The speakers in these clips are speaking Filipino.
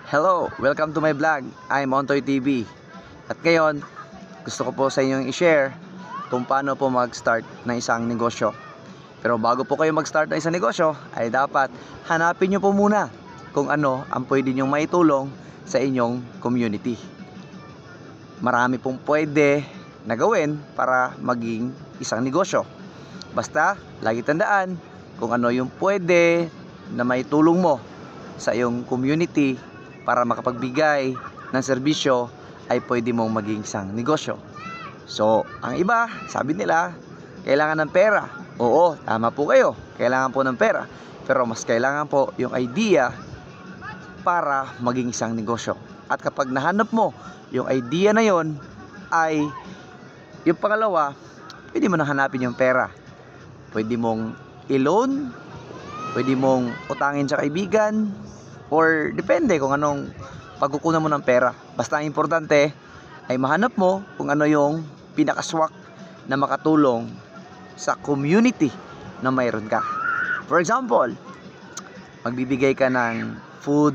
Hello! Welcome to my vlog. I'm Ontoy TV. At ngayon, gusto ko po sa inyong i-share kung paano po mag-start ng isang negosyo. Pero bago po kayo mag-start ng isang negosyo, ay dapat hanapin nyo po muna kung ano ang pwede nyong maitulong sa inyong community. Marami pong pwede na gawin para maging isang negosyo. Basta, lagi tandaan kung ano yung pwede na maitulong mo sa iyong community para makapagbigay ng serbisyo ay pwede mong maging isang negosyo. So, ang iba, sabi nila, kailangan ng pera. Oo, tama po kayo. Kailangan po ng pera. Pero mas kailangan po yung idea para maging isang negosyo. At kapag nahanap mo yung idea na yon, ay yung pangalawa, pwede mo nang hanapin yung pera. Pwede mong i-loan, pwede mong utangin sa kaibigan, or depende kung anong pagkukunan mo ng pera. Basta ang importante ay mahanap mo kung ano yung pinakaswak na makatulong sa community na mayroon ka. For example, magbibigay ka ng food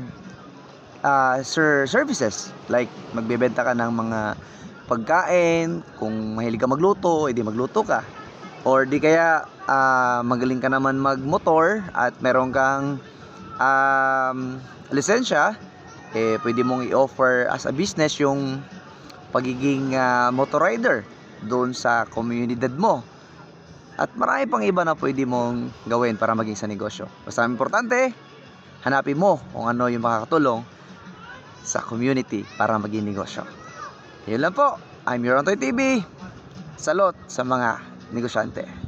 services, like magbebenta ka ng mga pagkain. Kung mahilig ka magluto, edi magluto ka. Or di kaya magaling ka naman magmotor at meron kang lisensya, pwede mong i-offer as a business yung pagiging motor rider doon sa komunidad mo. At marami pang iba na pwede mong gawin para maging sa negosyo. Basta importante, hanapin mo kung ano yung makakatulong sa community para maging negosyo. Yun lang po. I'm your Ontoy TV. Salot sa mga negosyante.